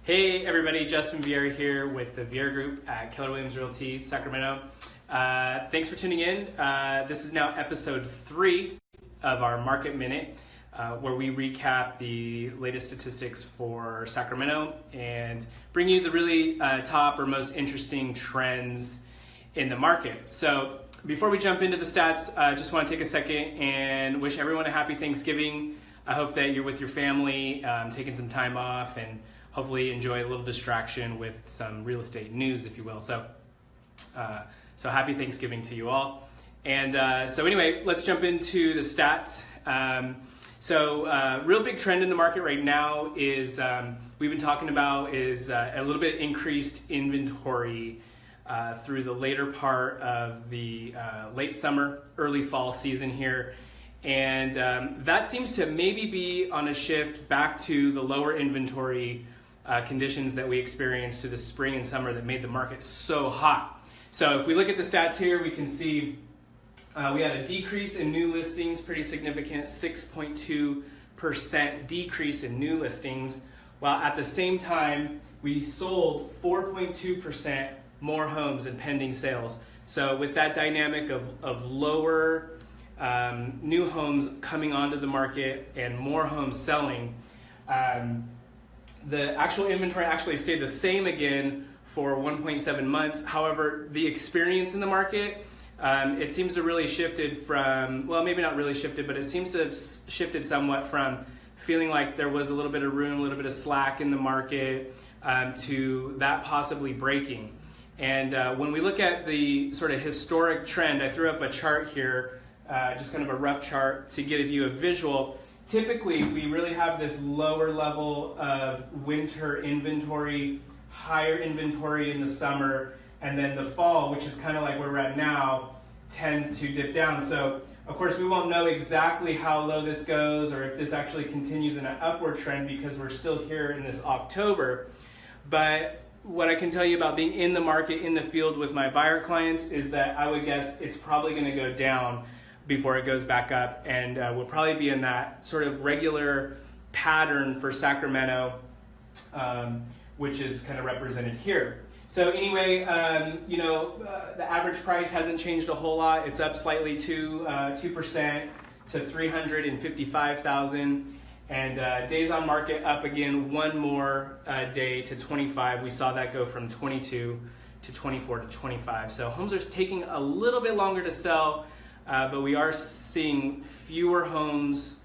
Hey everybody, Justin Vieira here with the Vieira Group at Keller Williams Realty, Sacramento. Thanks for tuning in. This is now episode 3 of our Market Minute, where we recap the latest statistics for Sacramento and bring you the really top or most interesting trends in the market. So before we jump into the stats, I just want to take a second and wish everyone a happy Thanksgiving. I hope that you're with your family, taking some time off, and hopefully enjoy a little distraction with some real estate news, if you will. So happy Thanksgiving to you all. And so anyway, let's jump into the stats. Real big trend in the market right now is, we've been talking about, is a little bit increased inventory through the later part of the late summer, early fall season here. And that seems to maybe be on a shift back to the lower inventory conditions that we experienced through the spring and summer that made the market so hot. So if we look at the stats here, we can see we had a decrease in new listings, pretty significant, 6.2% decrease in new listings, while at the same time we sold 4.2% more homes in pending sales. So with that dynamic of lower new homes coming onto the market and more homes selling, the actual inventory actually stayed the same again for 1.7 months. However, the experience in the market, it seems to really shifted from, well, maybe not really shifted, but it seems to have shifted somewhat from feeling like there was a little bit of room, a little bit of slack in the market, to that possibly breaking. And when we look at the sort of historic trend, I threw up a chart here, just kind of a rough chart to give you a visual. Typically, we really have this lower level of winter inventory, higher inventory in the summer, and then the fall, which is kind of like where we're at now, tends to dip down. So, of course, we won't know exactly how low this goes or if this actually continues in an upward trend because we're still here in this October. But what I can tell you about being in the market, in the field with my buyer clients, is that I would guess it's probably going to go down before it goes back up, and we'll probably be in that sort of regular pattern for Sacramento, which is kind of represented here. So anyway, the average price hasn't changed a whole lot. It's up slightly to 2% to $355,000, and days on market up again one more day to 25. We saw that go from 22 to 24 to 25. So homes are taking a little bit longer to sell. But we are seeing fewer homes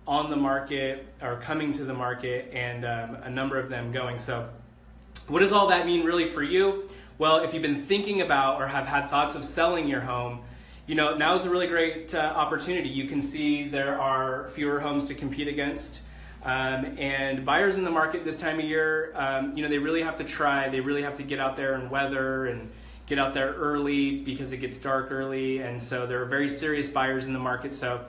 on the market or coming to the market, and a number of them going. So what does all that mean really for you? Well, if you've been thinking about or have had thoughts of selling your home, now is a really great opportunity. You can see there are fewer homes to compete against. And buyers in the market this time of year, they really have to try. They really have to get out there and weather and get out there early because it gets dark early, and so there are very serious buyers in the market. So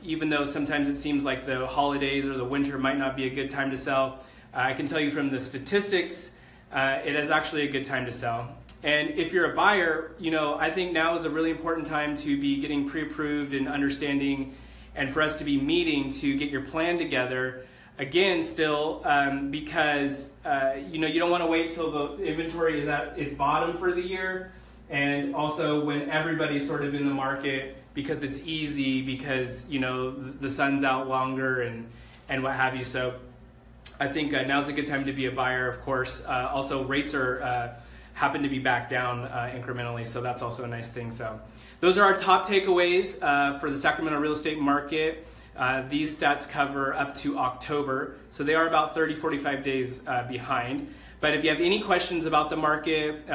even though sometimes it seems like the holidays or the winter might not be a good time to sell, I can tell you from the statistics, it is actually a good time to sell. And if you're a buyer, I think now is a really important time to be getting pre-approved and understanding, and for us to be meeting to get your plan together. Again, still, because you don't want to wait till the inventory is at its bottom for the year, and also when everybody's sort of in the market because it's easy, because the sun's out longer and what have you. So I think now's a good time to be a buyer. Of course, also rates are happen to be back down incrementally, so that's also a nice thing. So those are our top takeaways for the Sacramento real estate market. These stats cover up to October, so they are about 30-45 days behind. But if you have any questions about the market,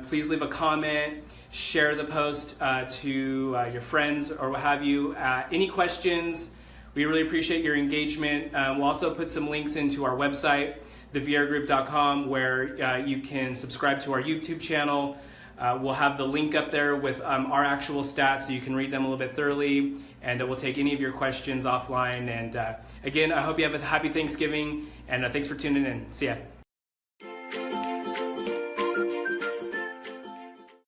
please leave a comment, share the post to your friends or what have you. Any questions, we really appreciate your engagement. We'll also put some links into our website, thevieragroup.com, where you can subscribe to our YouTube channel. We'll have the link up there with our actual stats so you can read them a little bit thoroughly, and we'll take any of your questions offline. And again, I hope you have a happy Thanksgiving, and thanks for tuning in. See ya.